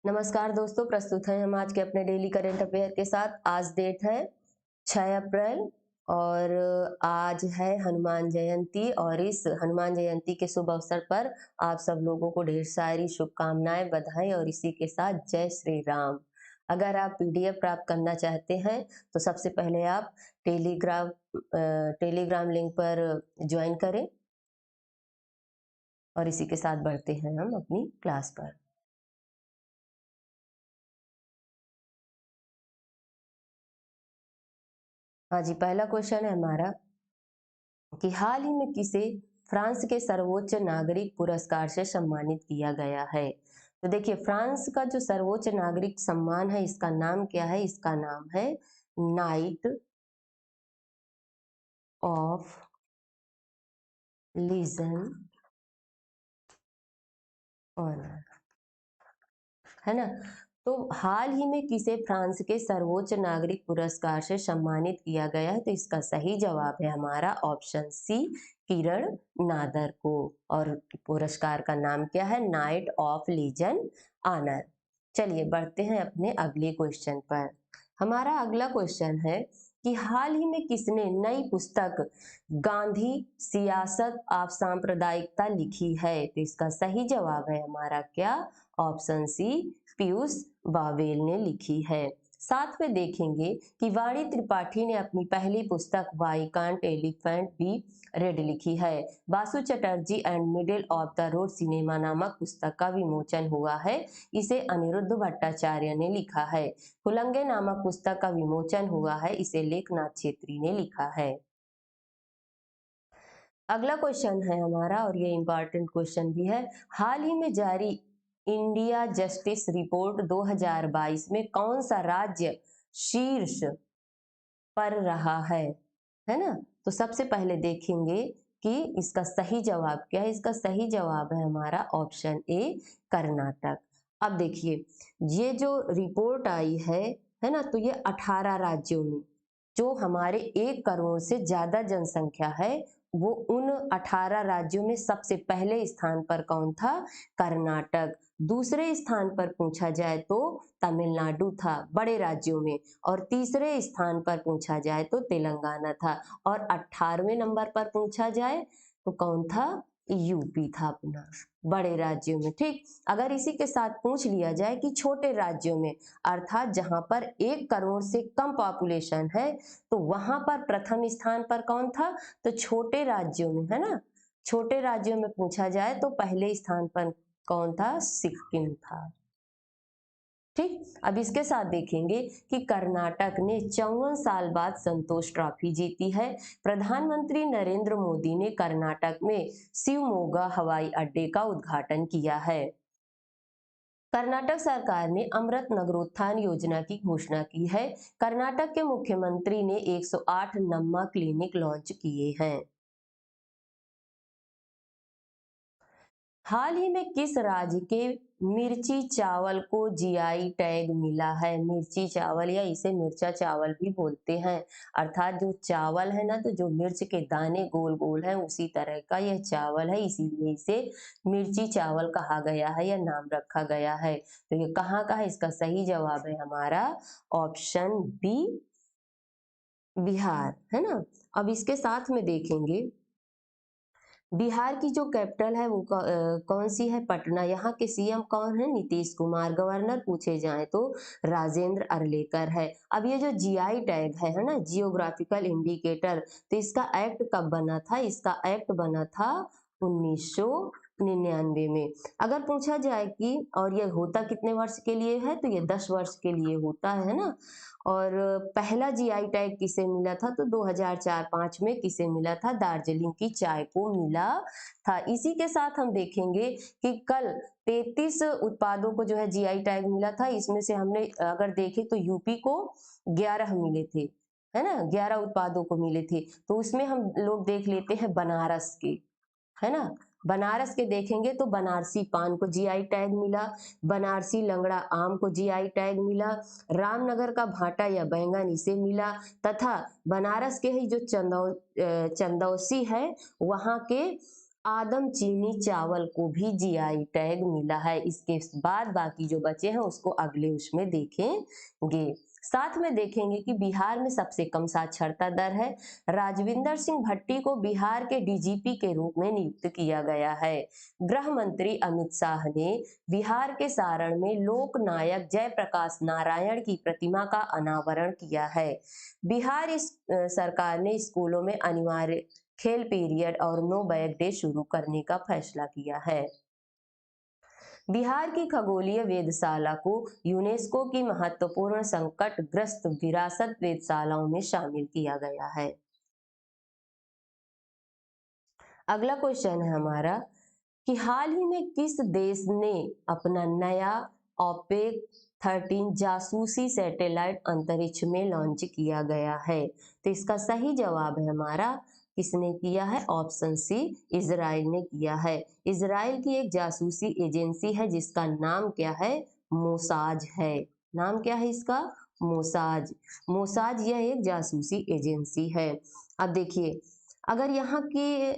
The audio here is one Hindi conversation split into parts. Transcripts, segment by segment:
नमस्कार दोस्तों, प्रस्तुत हैं हम आज के अपने डेली करंट अफेयर के साथ। आज डेट है 6 अप्रैल और आज है हनुमान जयंती और इस हनुमान जयंती के शुभ अवसर पर आप सब लोगों को ढेर सारी शुभकामनाएं, बधाई और इसी के साथ जय श्री राम। अगर आप पीडीएफ प्राप्त करना चाहते हैं तो सबसे पहले आप टेलीग्राम लिंक पर ज्वाइन करें और इसी के साथ बढ़ते हैं हम अपनी क्लास पर। हाँ जी, पहला क्वेश्चन है हमारा कि हाल ही में किसे फ्रांस के सर्वोच्च नागरिक पुरस्कार से सम्मानित किया गया है। तो देखिए, फ्रांस का जो सर्वोच्च नागरिक सम्मान है, इसका नाम क्या है? इसका नाम है नाइट ऑफ लीजन ऑनर, है ना। तो हाल ही में किसे फ्रांस के सर्वोच्च नागरिक पुरस्कार से सम्मानित किया गया है? तो इसका सही जवाब है हमारा ऑप्शन सी, किरण नादर को। और पुरस्कार का नाम क्या है? Knight of Legion Honour. चलिए बढ़ते हैं अपने अगले क्वेश्चन पर। हमारा अगला क्वेश्चन है कि हाल ही में किसने नई पुस्तक गांधी सियासत ऑफ सांप्रदायिकता लिखी है? तो इसका सही जवाब है हमारा क्या? ऑप्शन सी, पीयूष बावेल ने लिखी है। साथ में देखेंगे कि वाणी त्रिपाठी ने अपनी पहली पुस्तक why can't elephant be red लिखी है। Basu Chatterjee and middle of the road cinema नामक पुस्तक का विमोचन हुआ है, इसे अनिरुद्ध भट्टाचार्य ने लिखा है। हुलंगे नामक पुस्तक का विमोचन हुआ है, इसे लेखनाथ छेत्री ने लिखा है। अगला क्वेश्चन है हमारा और ये इंपॉर्टेंट क्वेश्चन भी है। हाल ही में जारी इंडिया जस्टिस रिपोर्ट 2022 में कौन सा राज्य शीर्ष पर रहा है ना। तो सबसे पहले देखेंगे कि इसका सही जवाब क्या है। इसका सही जवाब है हमारा ऑप्शन ए, कर्नाटक। अब देखिए, ये जो रिपोर्ट आई है ना, तो ये 18 राज्यों में जो हमारे 1 करोड़ से ज्यादा जनसंख्या है, वो उन 18 राज्यों में सबसे पहले स्थान पर कौन था? कर्नाटक। दूसरे स्थान पर पूछा जाए तो तमिलनाडु था बड़े राज्यों में, और तीसरे स्थान पर पूछा जाए तो तेलंगाना था, और 18वें नंबर पर पूछा जाए तो कौन था? यूपी था अपना बड़े राज्यों में। ठीक, अगर इसी के साथ पूछ लिया जाए कि छोटे राज्यों में, अर्थात जहां पर 1 करोड़ से कम पॉपुलेशन है, तो वहां पर प्रथम स्थान पर कौन था? तो छोटे राज्यों में, है ना, छोटे राज्यों में पूछा जाए तो पहले स्थान पर कौन था? सिक्किम था। ठीक, अब इसके साथ देखेंगे कि कर्नाटक ने 54 साल बाद संतोष ट्रॉफी जीती है। प्रधानमंत्री नरेंद्र मोदी ने कर्नाटक में शिवमोगा हवाई अड्डे का उद्घाटन किया है। कर्नाटक सरकार ने अमृत नगरोत्थान योजना की घोषणा की है। कर्नाटक के मुख्यमंत्री ने 108 नम्मा क्लिनिक लॉन्च किए हैं। हाल ही में किस राज्य के मिर्ची चावल को जीआई टैग मिला है? मिर्ची चावल या इसे मिर्चा चावल भी बोलते हैं, अर्थात जो चावल है ना, तो जो मिर्च के दाने गोल गोल हैं उसी तरह का यह चावल है, इसीलिए इसे मिर्ची चावल कहा गया है या नाम रखा गया है। तो ये कहाँ का है? इसका सही जवाब है हमारा ऑप्शन बी, बिहार, है ना। अब इसके साथ में देखेंगे बिहार की जो कैपिटल है वो कौन सी है? पटना। यहाँ के सीएम कौन है? नीतीश कुमार। गवर्नर पूछे जाए तो राजेंद्र अरलेकर है। अब ये जो जीआई टैग है ना, जियोग्राफिकल इंडिकेटर, तो इसका एक्ट कब बना था? इसका एक्ट बना था 1999 में। अगर पूछा जाए कि और ये होता कितने वर्ष के लिए है, तो ये 10 वर्ष के लिए होता है ना। और पहला जीआई टैग किसे मिला था? तो 2004-5 में किसे मिला था? दार्जिलिंग की चाय को मिला था। इसी के साथ हम देखेंगे कि कल 33 उत्पादों को जो है जीआई टैग मिला था। इसमें से हमने अगर देखें तो यूपी को 11 मिले थे, है ना, 11 उत्पादों को मिले थे। तो उसमें हम लोग देख लेते हैं बनारस के, है ना। बनारस के देखेंगे तो बनारसी पान को जीआई टैग मिला, बनारसी लंगड़ा आम को जीआई टैग मिला, रामनगर का भाटा या बैंगन इसे मिला, तथा बनारस के ही जो चंदौसी है, वहां के आदम चीनी चावल को भी जीआई टैग मिला है। इसके बाद बाकी जो बचे हैं उसको अगले उसमें देखेंगे। साथ में देखेंगे कि बिहार में सबसे कम साक्षरता दर है। राजविंदर सिंह भट्टी को बिहार के डीजीपी के रूप में नियुक्त किया गया है। गृह मंत्री अमित शाह ने बिहार के सारण में लोक नायक जयप्रकाश नारायण की प्रतिमा का अनावरण किया है। बिहार सरकार ने स्कूलों में अनिवार्य खेल पीरियड और नो बैग डे शुरू करने का फैसला किया है। बिहार की खगोलीय वेधशाला को यूनेस्को की महत्वपूर्ण संकटग्रस्त विरासत वेधशालाओं में शामिल किया गया है। अगला क्वेश्चन है हमारा कि हाल ही में किस देश ने अपना नया ओपेक 13 जासूसी सैटेलाइट अंतरिक्ष में लॉन्च किया गया है? तो इसका सही जवाब है हमारा, किसने किया है? ऑप्शन सी, इजराइल ने किया है। इजराइल की एक जासूसी एजेंसी है जिसका नाम क्या है? मोसाज है। नाम क्या है इसका? मोसाज। मोसाज यह एक जासूसी एजेंसी है। अब देखिए, अगर यहाँ की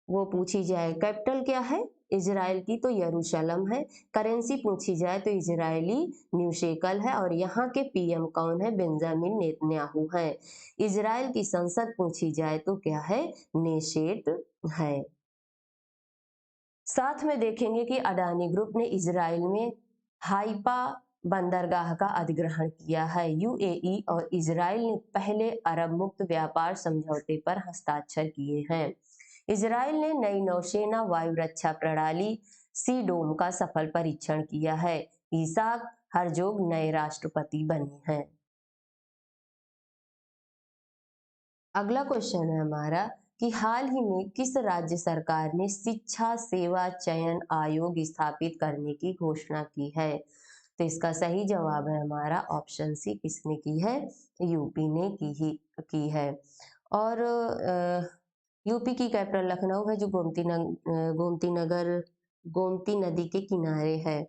वो पूछी जाए, कैपिटल क्या है इजराइल की? तो यरूशलेम है। करेंसी पूछी जाए तो इजरायली न्यू शेकल है। और यहाँ के पीएम कौन है? बेंजामिन नेतन्याहू है। इजराइल की संसद पूछी जाए तो क्या है? नेशेट है। साथ में देखेंगे कि अडानी ग्रुप ने इजराइल में हाइफा बंदरगाह का अधिग्रहण किया है। यूएई और इजराइल ने पहले अरब मुक्त व्यापार समझौते पर हस्ताक्षर किए हैं। इजराइल ने नई नौसेना वायु रक्षा प्रणाली सी डोम का सफल परीक्षण किया है। ईसाक हरजोग नए राष्ट्रपति बने हैं। अगला क्वेश्चन है हमारा कि हाल ही में किस राज्य सरकार ने शिक्षा सेवा चयन आयोग स्थापित करने की घोषणा की है? तो इसका सही जवाब है हमारा ऑप्शन सी, किसने की है? यूपी ने की है। और यूपी की कैपिटल लखनऊ है, जो गोमती नदी के किनारे है।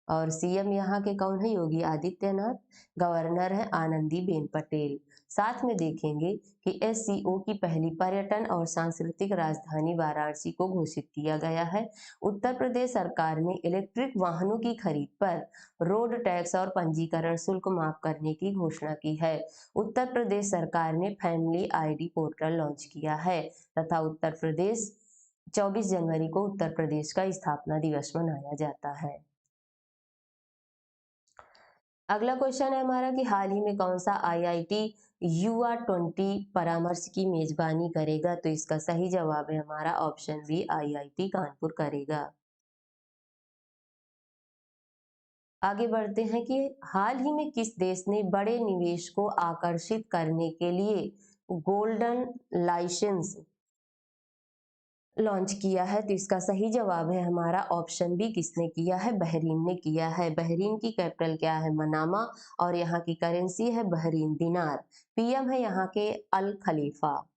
और सीएम यहाँ के कौन है? योगी आदित्यनाथ। गवर्नर है आनंदीबेन पटेल। साथ में देखेंगे कि एससीओ की पहली पर्यटन और सांस्कृतिक राजधानी वाराणसी को घोषित किया गया है। उत्तर प्रदेश सरकार ने इलेक्ट्रिक वाहनों की खरीद पर रोड टैक्स और पंजीकरण शुल्क माफ करने की घोषणा की है। उत्तर प्रदेश सरकार ने फैमिली आईडी पोर्टल लॉन्च किया है तथा उत्तर प्रदेश 24 जनवरी को उत्तर प्रदेश का स्थापना दिवस मनाया जाता है। अगला क्वेश्चन है हमारा कि हाल ही में कौन सा आईआईटी युवा 20 परामर्श की मेजबानी करेगा? तो इसका सही जवाब है हमारा ऑप्शन बी, आईआईटी कानपुर करेगा। आगे बढ़ते हैं कि हाल ही में किस देश ने बड़े निवेश को आकर्षित करने के लिए गोल्डन लाइसेंस लॉन्च किया है? तो इसका सही जवाब है हमारा ऑप्शन बी, किसने किया है? बहरीन ने किया है। बहरीन की कैपिटल क्या है? मनामा। और यहाँ की करेंसी है बहरीन दिनार। पीएम है यहाँ के अल खलीफा।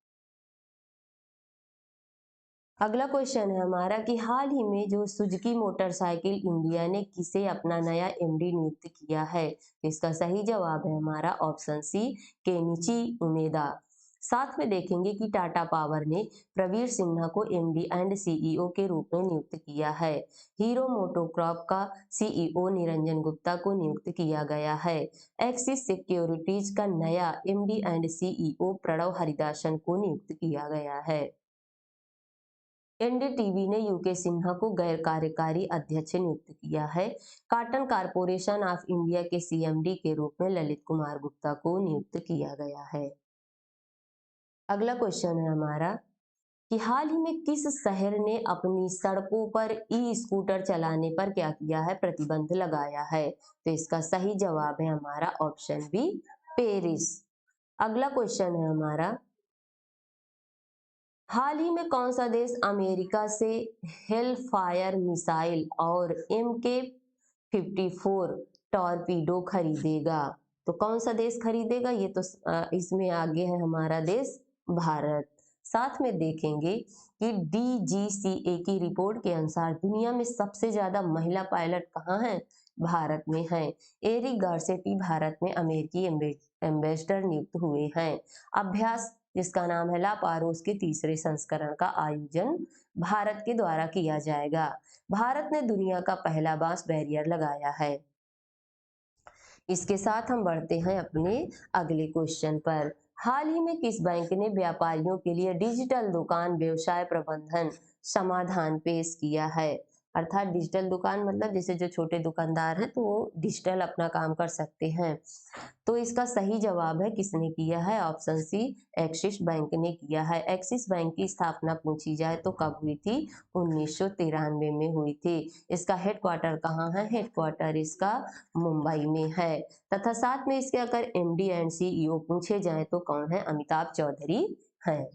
अगला क्वेश्चन है हमारा कि हाल ही में जो सुजुकी मोटरसाइकिल इंडिया ने किसे अपना नया एमडी नियुक्त किया है? तो इसका सही जवाब है हमारा ऑप्शन सी, केनिची उमेदा। साथ में देखेंगे कि टाटा पावर ने प्रवीर सिन्हा को एमडी एंड सीईओ के रूप में नियुक्त किया है। हीरो मोटोकॉर्प का सीईओ निरंजन गुप्ता को नियुक्त किया गया है। एक्सिस सिक्योरिटीज का नया MD and CEO Pranav Haridasan को नियुक्त किया गया है। एनडीटीवी ने यूके सिन्हा को गैर कार्यकारी अध्यक्ष नियुक्त किया है। कॉटन कारपोरेशन ऑफ इंडिया के सीएमडी के रूप में ललित कुमार गुप्ता को नियुक्त किया गया है। अगला क्वेश्चन है हमारा कि हाल ही में किस शहर ने अपनी सड़कों पर ई स्कूटर चलाने पर क्या किया है? प्रतिबंध लगाया है। तो इसका सही जवाब है हमारा ऑप्शन बी, पेरिस। अगला क्वेश्चन है हमारा, हाल ही में कौन सा देश अमेरिका से हेलफायर मिसाइल और MK-54 टॉर्पीडो खरीदेगा? तो कौन सा देश खरीदेगा? ये तो इसमें आगे है हमारा देश भारत। साथ में देखेंगे कि DGCA की रिपोर्ट के अनुसार दुनिया में सबसे ज्यादा महिला पायलट कहाँ हैं? भारत में हैं। एरिक गारसेटी भारत में अमेरिकी एम्बेसडर नियुक्त हुए हैं। अभ्यास जिसका नाम है ला पारोस के तीसरे संस्करण का आयोजन भारत के द्वारा किया जाएगा। भारत ने दुनिया का पहला बांस बैरियर लगाया है। इसके साथ हम बढ़ते हैं अपने अगले क्वेश्चन पर। हाल ही में किस बैंक ने व्यापारियों के लिए डिजिटल दुकान व्यवसाय प्रबंधन समाधान पेश किया है? अर्थात डिजिटल दुकान मतलब जैसे जो छोटे दुकानदार हैं तो वो डिजिटल अपना काम कर सकते हैं। तो इसका सही जवाब है किसने किया है? ऑप्शन सी, एक्सिस बैंक ने किया है। एक्सिस बैंक की स्थापना पूछी जाए तो कब हुई थी? 1993 में हुई थी। इसका हेडक्वार्टर कहाँ है? हेडक्वार्टर इसका मुंबई में है। तथा साथ में इसके अगर एमडी एंड सीईओ पूछे जाए तो कौन है? अमिताभ चौधरी हैं।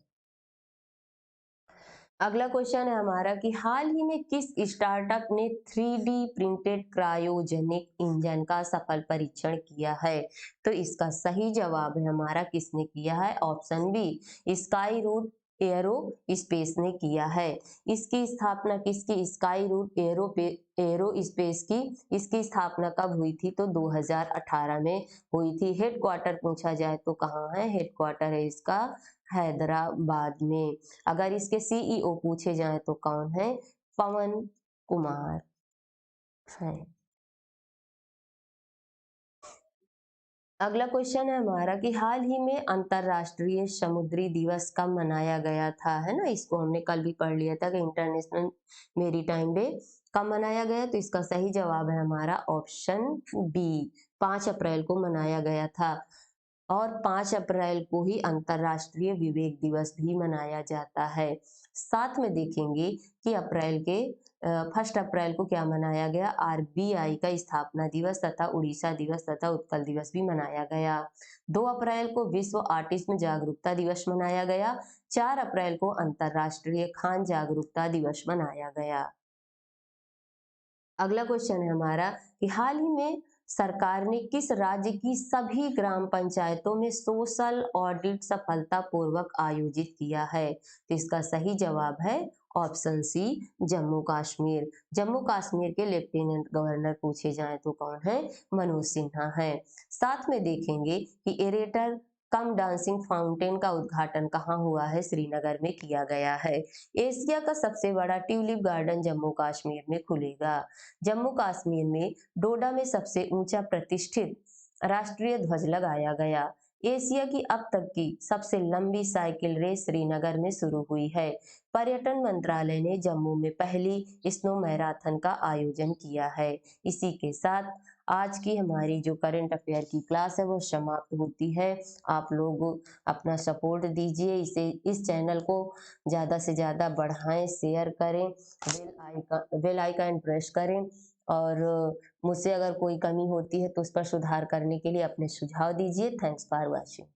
अगला क्वेश्चन है हमारा कि हाल ही में किस स्टार्टअप ने 3D प्रिंटेड क्रायोजेनिक इंजन का सफल परीक्षण किया है? तो इसका सही जवाब है हमारा किसने किया है? Option B, Skyroot Aerospace ने किया है। इसकी स्थापना किसकी? स्काई रूट एरो स्पेस की इसकी स्थापना कब हुई थी? तो 2018 में हुई थी। हेडक्वार्टर पूछा जाए तो कहाँ है? हेडक्वार्टर है इसका हैदराबाद में। अगर इसके सीईओ पूछे जाएं तो कौन है? पवन कुमार है। अगला क्वेश्चन है हमारा कि हाल ही में अंतरराष्ट्रीय समुद्री दिवस कब मनाया गया था, है ना? इसको हमने कल भी पढ़ लिया था कि इंटरनेशनल मेरीटाइम डे कब मनाया गया। तो इसका सही जवाब है हमारा ऑप्शन बी, 5 अप्रैल को मनाया गया था। और 5 अप्रैल को ही अंतर्राष्ट्रीय विवेक दिवस भी मनाया जाता है। साथ में देखेंगे कि अप्रैल के 1 अप्रैल को क्या मनाया गया? आरबीआई का स्थापना दिवस तथा उड़ीसा दिवस तथा उत्कल दिवस भी मनाया गया। 2 अप्रैल को विश्व ऑटिज्म जागरूकता दिवस मनाया गया। 4 अप्रैल को अंतर्राष्ट्रीय खान जागरूकता दिवस मनाया गया। अगला क्वेश्चन है हमारा कि हाल ही में सरकार ने किस राज्य की सभी ग्राम पंचायतों में सोशल ऑडिट सफलतापूर्वक आयोजित किया है? तो इसका सही जवाब है ऑप्शन सी, जम्मू कश्मीर। जम्मू कश्मीर के लेफ्टिनेंट गवर्नर पूछे जाएं तो कौन है? मनोज सिन्हा है। साथ में देखेंगे कि एरेटर कम डांसिंग फाउंटेन का उद्घाटन कहाँ हुआ है? श्रीनगर में किया गया है। एशिया का सबसे बड़ा ट्यूलिप गार्डन जम्मू कश्मीर में खुलेगा। जम्मू कश्मीर में डोडा में सबसे ऊंचा प्रतिष्ठित राष्ट्रीय ध्वज लगाया गया। एशिया की अब तक की सबसे लंबी साइकिल रेस श्रीनगर में शुरू हुई है। पर्यटन मंत्रालय ने जम्मू में पहली स्नो मैराथन का आयोजन किया है। इसी के साथ आज की हमारी जो करंट अफेयर की क्लास है वो समाप्त होती है। आप लोग अपना सपोर्ट दीजिए, इसे इस चैनल को ज़्यादा से ज़्यादा बढ़ाएं, शेयर करें, बेल आइकन प्रेस करें और मुझसे अगर कोई कमी होती है तो उस पर सुधार करने के लिए अपने सुझाव दीजिए। Thanks for watching.